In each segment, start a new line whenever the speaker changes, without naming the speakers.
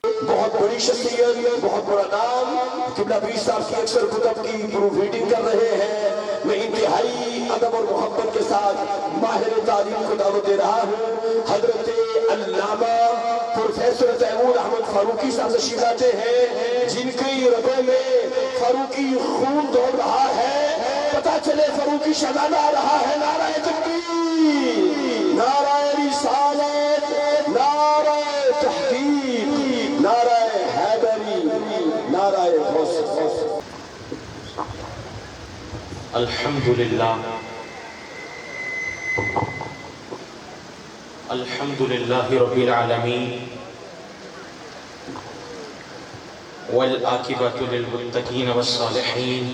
بہت بڑی شخصیت، بہت بڑا نام، قبلہ پیر صاحب کی اکثر کتب کی پروف ریڈنگ کر رہے ہیں۔ میں انتہائی ادب اور محبت کے ساتھ ماہر تعلیم کو دعوت دے رہا ہوں۔ حضرت علامہ پروفیسر تیمور احمد فاروقی صاحب تشریف لاتے ہیں، جن کی رگوں میں فاروقی خون دوڑ رہا ہے۔ پتہ چلے فاروقی شہزادہ آ رہا ہے۔ نعرہ تکبیر، نعرہ رسالت، نعرہ تحقیق، نعرہ حیدری، نعرہ غوث۔
الحمدللہ الحمدللہ رب العالمین والعاقبۃ للمتقین والصالحین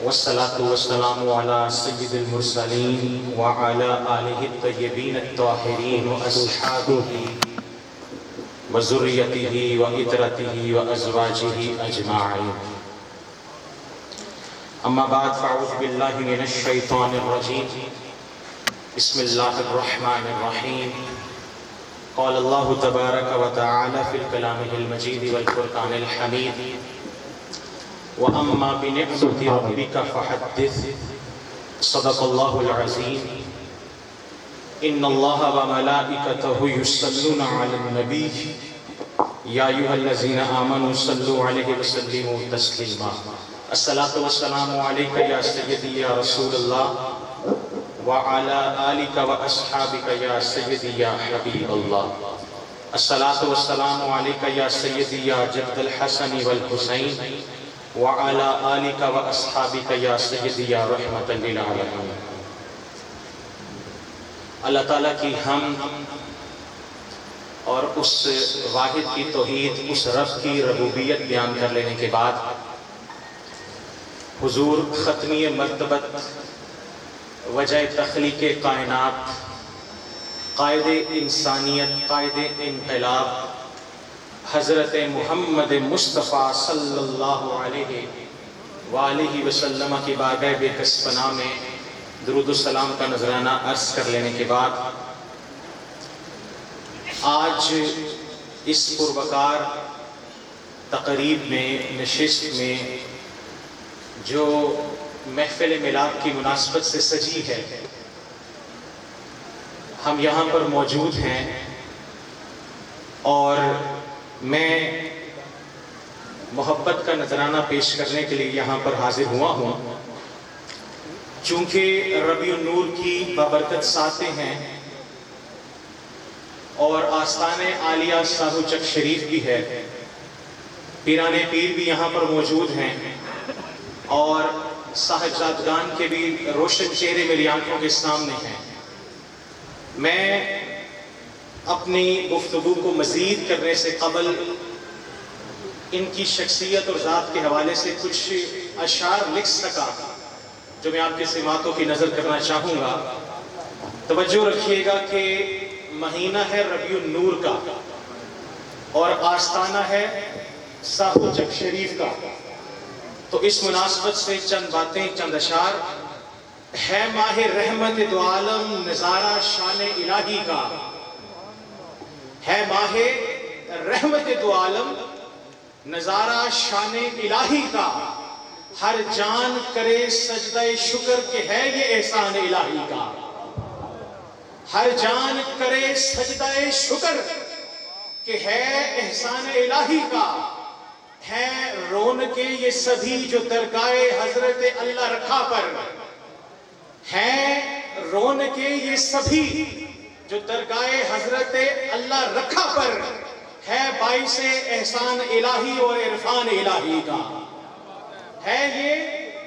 والصلاة والسلام علی سید المرسلین وعلی آلہ الطیبین الطاہرین واصحابہ وذریتہ وعترتہ وازواجہ اجمعین۔ اما بعد فاعوذ باللہ من الشیطان الرجیم، بسم اللہ الرحمن الرحیم۔ قال اللہ تبارک و تعالی فی الکلام المجید والفرقان الحمید، وَأَمَّا بِنِعْمَتِ رَبِّكَ فَحَدِّثْ۔ صدق اللہ العظیم۔ ان اللہ وملائکتہ یصلون علی النبی یا ایھا الذین آمنوا صلوا علیہ وسلموا تسلیما۔ الصلاۃ والسلام علیک یا سیدی یا رسول اللہ وعلی آلک واصحابک یا سیدی یا حبیب اللہ۔ الصلاۃ والسلام علیک یا سیدی یا جد الحسن والحسین وعلی آلک واصحابک یا سیدی یا رحمۃ للعالمین۔ اللہ تعالیٰ کی حمد اور اس واحد کی توحید، اس رب کی ربوبیت بیان کر لینے کے بعد حضور ختمی مرتبت، وجہ تخلیق کائنات، قائد انسانیت، قائد انقلاب، حضرت محمد مصطفیٰ صلی اللہ علیہ وآلہ وسلم کی بارگاہ بے کس پناہ میں درود السلام کا نذرانہ عرض کر لینے کے بعد، آج اس پروقار تقریب میں، نشست میں جو محفل میلاد کی مناسبت سے سجی ہے، ہم یہاں پر موجود ہیں اور میں محبت کا نذرانہ پیش کرنے کے لیے یہاں پر حاضر ہوا ہوں۔ چونکہ ربیع النور کی بابرکت ساتیں ہیں اور آستان عالیہ ساہو چک شریف بھی ہے، پیران پیر بھی یہاں پر موجود ہیں اور صاحبزادگان کے بھی روشن چہرے میری آنکھوں کے سامنے ہیں۔ میں اپنی گفتگو کو مزید کرنے سے قبل ان کی شخصیت اور ذات کے حوالے سے کچھ اشعار لکھ سکا جو میں آپ کے سماعتوں کی نظر کرنا چاہوں گا۔ توجہ رکھیے گا کہ مہینہ ہے ربیع النور کا اور آستانہ ہے ساہو چک شریف کا، تو اس مناسبت سے چند باتیں، چند اشعار۔ ہے ماہ رحمت دو عالم نظارہ شان الہی کا، ہے ماہ رحمت دو عالم نظارہ شان الہی کا، ہر جان کرے سجدہ شکر کہ ہے یہ احسان الہی کا، ہر جان کرے سجدہ شکر کہ ہے احسان الہی کا، ہے رونقیں یہ سبھی جو درگاہ حضرت اللہ رکھا پر، ہے رونقیں یہ سبھی جو درگاہ حضرت اللہ رکھا پر، ہے باعث احسان الہی اور عرفان الہی کا، ہے یہ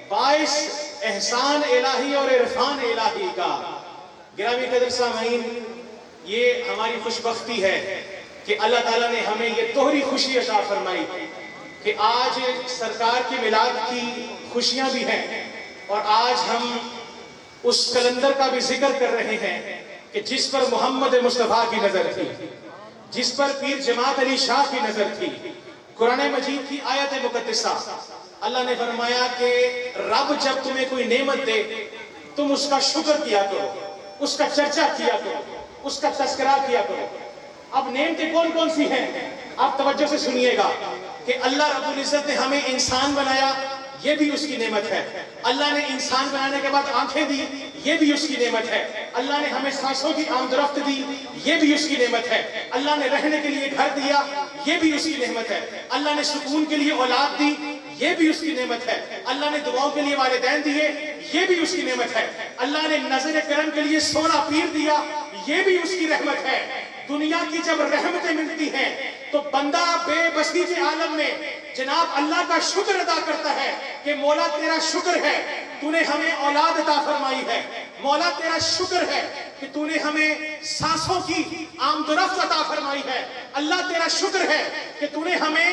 باعث احسان الہی اور عرفان الہی کا۔ گرامی قدر سامعین، یہ ہماری خوش بختی ہے کہ اللہ تعالیٰ نے ہمیں یہ دوہری خوشی عطا فرمائی کہ آج سرکار کی میلاد کی خوشیاں بھی ہیں اور آج ہم اس کلندر کا بھی ذکر کر رہے ہیں کہ جس پر محمد مصطفیٰ کی نظر تھی، جس پر پیر جماعت علی شاہ کی نظر تھی۔ قرآن مجید کی آیت مقدسہ، اللہ نے فرمایا کہ رب جب تمہیں کوئی نعمت دے تم اس کا شکر کیا کرو، اس کا چرچا کیا کرو، اس کا تذکرہ کیا کرو۔ اب نعمتیں کون کون سی ہیں؟ آپ توجہ سے سنیے گا کہ اللہ رب العزت نے ہمیں انسان بنایا، یہ بھی اس کی نعمت ہے۔ اللہ نے انسان بنانے کے بعد آنکھیں دی، یہ بھی اس کی نعمت ہے۔ اللہ نے ہمیں سانسوں کی آمد دی، یہ بھی اس کی نعمت ہے۔ اللہ نے رہنے کے لیے گھر دیا، یہ بھی اس کی نعمت ہے۔ اللہ نے سکون کے لیے اولاد دی، یہ بھی اس کی نعمت ہے۔ اللہ نے دعاؤں کے لیے والدین دیے، یہ بھی اس کی نعمت ہے۔ اللہ نے نظر کرم کے لیے سونا پیر دیا، یہ بھی اس کی رحمت ہے۔ دنیا کی جب رحمتیں ملتی ہیں تو بندہ بے بسی کے عالم میں جناب اللہ کا شکر ادا کرتا ہے کہ مولا تیرا شکر ہے تو نے ہمیں اولاد عطا فرمائی ہے، مولا تیرا شکر ہے کہ تو نے ہمیں سانسوں کی آمد و رفت عطا فرمائی ہے، اللہ تیرا شکر ہے کہ تو نے ہمیں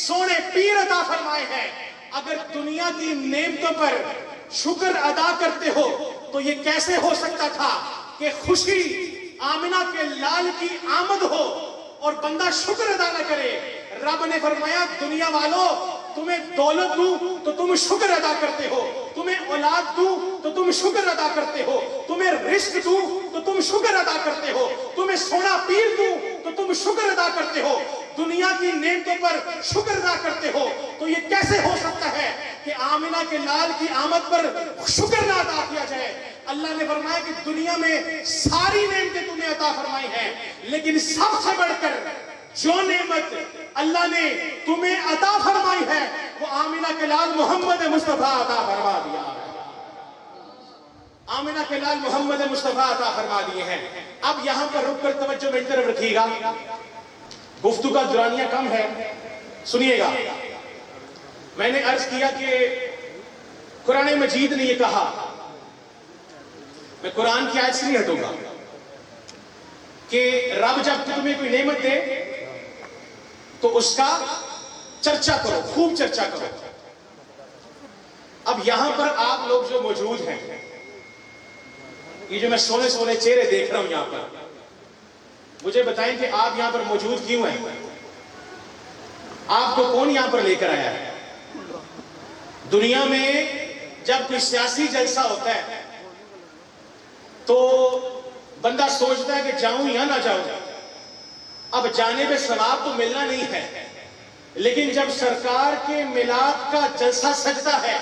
سونے پیر عطا فرمائے ہیں۔ اگر دنیا کی نعمتوں پر شکر ادا کرتے ہو تو یہ کیسے ہو سکتا تھا کہ خوشی آمنہ کے لال کی آمد ہو اور بندہ شکر ادا نہ کرے؟ رب نے فرمایا دنیا والوں تمہیں دولت دوں تو تم شکر ادا کرتے ہو، تمہیں اولاد دوں تو تم شکر ادا کرتے ہو، تمہیں رزق دوں تو تم شکر ادا کرتے ہو، تمہیں سونا پیر دوں تو تم شکر ادا کرتے ہو، دنیا کی نعمتوں پر شکر ادا کرتے ہو۔ تو یہ کیسے ہو سکتا ہے کہ آمنہ کے لال کی آمد پر شکر نہ ادا کیا جائے؟ اللہ نے فرمایا کہ دنیا میں ساری نعمتیں تمہیں عطا فرمائی ہیں، لیکن سب سے بڑھ کر جو نعمت اللہ نے تمہیں عطا فرمائی ہے وہ آمنہ کے لال محمد مصطفیٰ عطا فرما دیا ہے۔ آمنہ کے لال محمد مصطفیٰ عطا فرما دیے ہیں۔ اب یہاں پر رک کر توجہ میری طرف رکھیے گا، گفتگو کا دورانیہ کم ہے، سنیے گا۔ میں نے عرض کیا کہ قرآن مجید نے یہ کہا، میں قرآن کی آیت سے نہیں ہٹوں گا، کہ رب جب تمہیں کوئی نعمت دے تو اس کا چرچا کرو، خوب چرچا کرو۔ اب یہاں پر آپ لوگ جو موجود ہیں، یہ جو میں سونے سونے چہرے دیکھ رہا ہوں یہاں پر، مجھے بتائیں کہ آپ یہاں پر موجود کیوں ہیں؟ آپ کو کون یہاں پر لے کر آیا ہے؟ دنیا میں جب کوئی سیاسی جلسہ ہوتا ہے تو بندہ سوچتا ہے کہ جاؤں یا نہ جاؤں۔ اب جانے پہ ثواب تو ملنا نہیں ہے، لیکن جب سرکار کے میلاد کا جلسہ سجتا ہے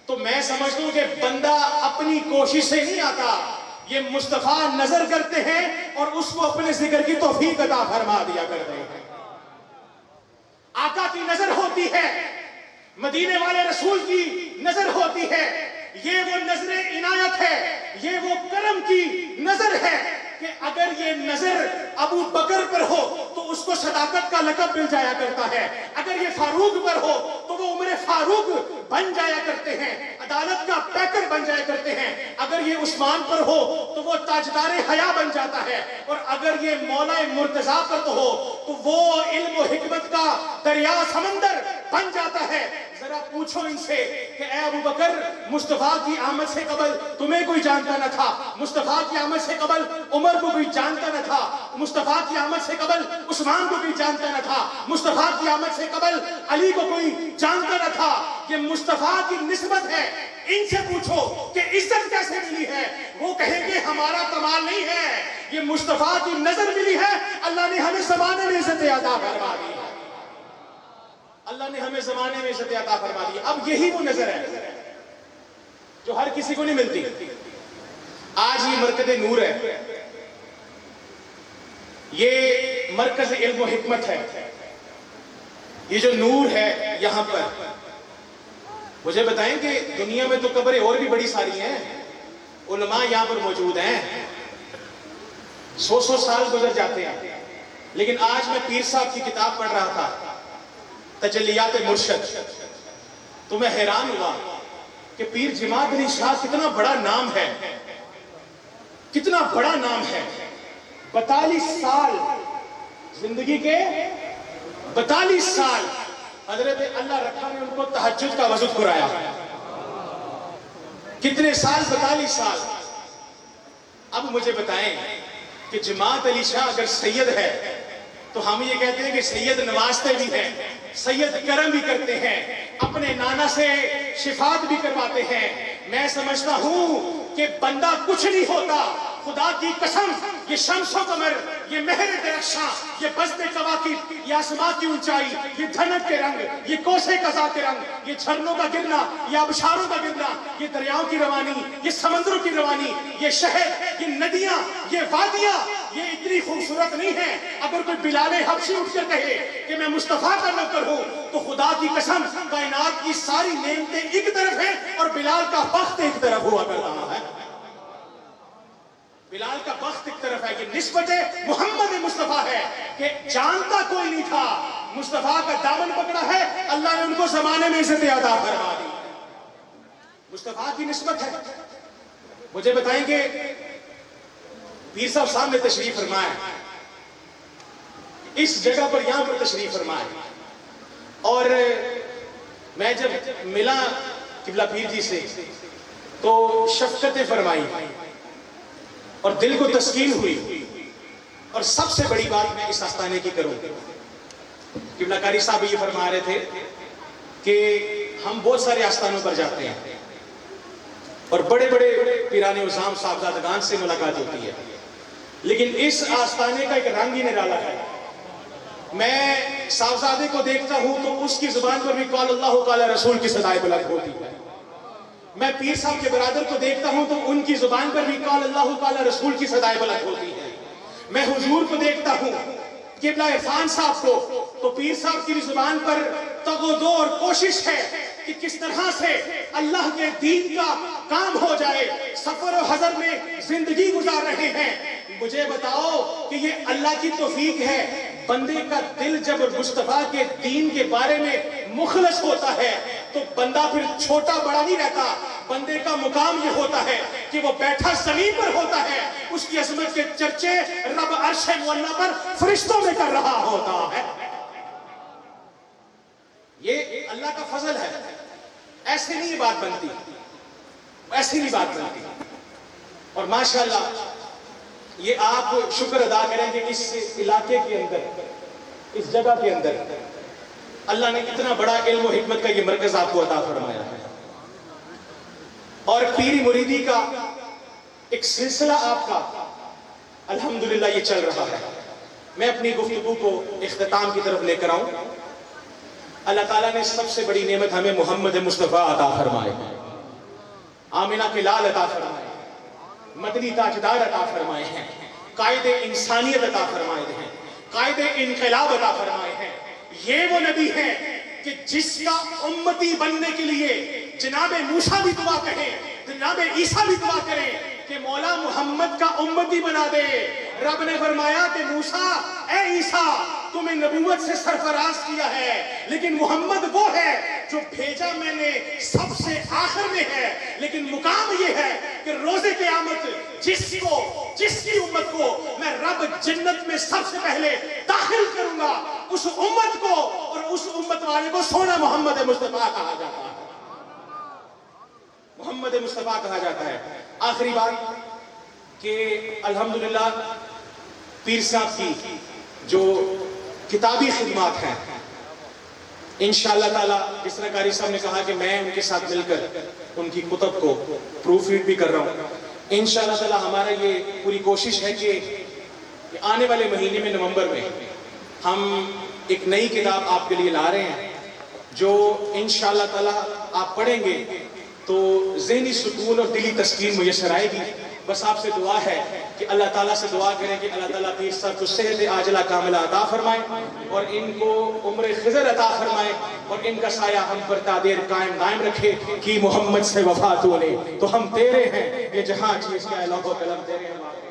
تو میں سمجھتا ہوں کہ بندہ اپنی کوشش سے نہیں آتا، یہ مصطفیٰ نظر کرتے ہیں اور اس کو اپنے ذکر کی توفیق عطا فرما دیا کرتے ہیں۔ آقا کی نظر ہوتی ہے، مدینے والے رسول کی نظر ہوتی ہے، یہ وہ نظر عنایت ہے، یہ وہ کرم کی نظر ہے کہ اگر یہ نظر ابو بکر پر ہو تو اس کو صداقت کا لقب مل جایا کرتا ہے، اگر یہ فاروق پر ہو تو وہ عمر فاروق بن جایا کرتے ہیں، عدالت کا پیکر بن جایا کرتے ہیں، اگر یہ عثمان پر ہو تو وہ تاجدار حیا بن جاتا ہے، اور اگر یہ مولا مرتضیٰ پر تو ہو تو وہ علم و حکمت کا دریا سمندر بن جاتا ہے۔ ذرا پوچھو ان سے کہ اے ابو بکر، مصطفیٰ کی آمد سے قبل تمہیں کوئی جانتا نہ تھا، مصطفیٰ کی آمد سے قبل عمر کو کوئی جانتا نہ تھا، مصطفیٰ کی آمد سے قبل عثمان کو کوئی جانتا نہ تھا، مصطفیٰ کی آمد سے قبل علی کو کوئی جانتا نہ تھا۔ یہ مصطفیٰ کی نسبت ہے، ان سے پوچھو کہ عزت کیسے ملی ہے، وہ کہیں گے ہمارا کمال نہیں ہے، یہ مصطفیٰ کی نظر ملی ہے، اللہ نے ہمیں زمانے میں عزت عطا فرما دی، اللہ نے ہمیں زمانے میں عزت عطا فرما دی۔ اب یہی وہ نظر ہے جو ہر کسی کو نہیں ملتی۔ آج یہ مرکز نور ہے، یہ مرکز علم و حکمت ہے، یہ جو نور ہے یہاں پر، مجھے بتائیں کہ دنیا میں تو قبریں اور بھی بڑی ساری ہیں، علماء یہاں پر موجود ہیں، 100 سال گزر جاتے ہیں، لیکن آج میں پیر صاحب کی کتاب پڑھ رہا تھا، تجلیات مرشد، تو میں حیران ہوا کہ پیر جماعت علی شاہ کتنا بڑا نام ہے، کتنا بڑا نام ہے۔ 42 سال زندگی کے، 42 سال حضرت اللہ رکھا نے ان کو تہجد کا وضو کرایا۔ کتنے سال؟ 42 سال۔ اب مجھے بتائیں کہ جماعت علی شاہ اگر سید ہے تو ہم یہ کہتے ہیں کہ سید نوازتے بھی ہیں، سید کرم بھی کرتے ہیں، اپنے نانا سے شفاعت بھی کرواتے ہیں۔ میں سمجھتا ہوں کہ بندہ کچھ نہیں ہوتا، خدا کی قسم یہ شمس و قمر، یہ مہر درخشاں، یہ بزم کواکب، یہ آسمان کی اونچائی، یہ دھنک کے رنگ، یہ کوسے قضا کے رنگ، یہ جھرنوں کا گرنا، یہ آبشاروں کا گرنا، یہ دریاؤں کی روانی، یہ سمندروں کی روانی، یہ شہر، یہ ندیاں، یہ وادیاں، یہ اتنی خوبصورت نہیں ہے۔ اگر کوئی بلال حبشی اٹھ کر کہے کہ میں مصطفیٰ کا نوکر ہوں تو خدا کی قسم کائنات کی ساری نعمتیں ایک طرف ہیں اور بلال کا بخت ایک طرف ہوا کرتا ہے۔ بلال کا بخت ایک طرف ہے، یہ نسبت محمد مصطفیٰ ہے کہ جانتا کوئی نہیں تھا، مصطفیٰ کا دامن پکڑا ہے، اللہ نے ان کو زمانے میں عزت عطا فرما دی۔ مصطفیٰ کی نسبت ہے۔ مجھے بتائیں کہ پیر صاحب سامنے تشریف فرمائے، اس جگہ پر یہاں پر تشریف فرمائے، اور میں جب ملا قبلہ پیر جی سے تو شفقتیں فرمائی اور دل کو تسکین ہوئی، اور سب سے بڑی بات میں اس آستانے کی کروں، قبلہ کاری صاحب یہ فرما رہے تھے کہ ہم بہت سارے آستانوں پر جاتے ہیں اور بڑے بڑے پیران عظام صاحبزادگان سے ملاقات ہوتی ہے، لیکن اس آستانے کا ایک رنگ ہی نرالا ہے۔ میں صاحبزادے کو دیکھتا ہوں تو اس کی زبان پر بھی قال اللہ قال رسول کی صدائے بلند ہوتی ہے، میں پیر صاحب کے برادر کو دیکھتا ہوں تو ان کی زبان پر بھی قال اللہ قال رسول کی صدائے بلند ہوتی ہے، میں حضور کو دیکھتا ہوں قبلہ عرفان صاحب کو تو پیر صاحب کی بھی زبان پر تگ و دو اور کوشش ہے کہ کس طرح سے اللہ کے دین کا کام ہو جائے، سفر و حضر میں زندگی گزار رہے ہیں۔ مجھے بتاؤ کہ یہ اللہ کی توفیق ہے، بندے کا دل جب مصطفیٰ کے دین کے بارے میں مخلص ہوتا ہے تو بندہ پھر چھوٹا بڑا نہیں رہتا، بندے کا مقام یہ ہوتا ہے کہ وہ بیٹھا زمین پر ہوتا ہے، اس کی عظمت کے چرچے رب عرش معلیٰ پر فرشتوں میں کر رہا ہوتا ہے۔ یہ اللہ کا فضل ہے، ایسے نہیں بات بنتی، ایسی نہیں بات بنتی۔ اور ماشاءاللہ یہ آپ شکر ادا کریں کہ اس علاقے کے اندر، اس جگہ کے اندر اللہ نے اتنا بڑا علم و حکمت کا یہ مرکز آپ کو عطا فرمایا ہے، اور پیری مریدی کا ایک سلسلہ آپ کا الحمدللہ یہ چل رہا ہے۔ میں اپنی گفتگو کو اختتام کی طرف لے کر آؤں۔ اللہ تعالیٰ نے سب سے بڑی نعمت ہمیں محمد مصطفیٰ عطا فرمائے، آمینہ کے لال عطا فرمائے، مدنی تاجدار عطا فرمائے ہیں، قائد انسانیت عطا فرمائے ہیں، قائد انقلاب عطا فرمائے ہیں۔ یہ وہ نبی ہے کہ جس کا امتی بننے کے لیے جناب موسیٰ بھی دعا کہیں، جناب عیسیٰ بھی دعا کریں کہ مولا محمد کا امتی بنا دے۔ رب نے فرمایا کہ موسیٰ اے عیسیٰ تمہیں نبوت سے سرفراز کیا ہے، لیکن محمد وہ ہے جو بھیجا میں نے سب سے آخر میں ہے، لیکن مقام یہ ہے کہ روز قیامت جس کی امت کو میں رب جنت میں سب سے پہلے داخل کروں گا، اس امت کو اور اس امت والے کو سونا محمد مصطفیٰ کہا جاتا ہے، محمد مصطفیٰ کہا جاتا ہے۔ آخری بات کہ الحمدللہ پیر صاحب کی جو کتابی خدمات ہیں انشاءاللہ تعالیٰ، جس طرح قاری صاحب نے کہا کہ میں ان کے ساتھ مل کر ان کی کتب کو پروف ریڈ بھی کر رہا ہوں، انشاءاللہ تعالیٰ ہمارا یہ پوری کوشش ہے کہ آنے والے مہینے میں نومبر میں ہم ایک نئی کتاب آپ کے لیے لا رہے ہیں جو انشاءاللہ تعالیٰ آپ پڑھیں گے تو ذہنی سکون اور دلی تسکین میسر آئے گی۔ بس آپ سے دعا ہے کہ اللہ تعالیٰ سے دعا کریں کہ اللہ تعالیٰ پیر صاحب کو صحت عاجلہ کاملہ عطا فرمائے اور ان کو عمر خضر عطا فرمائے اور ان کا سایہ ہم پر تادیر قائم دائم رکھے کہ محمد سے وفا تو نے تو ہم تیرے ہیں، یہ جہاں چیز کا الہ و قلم تیرے ہیں۔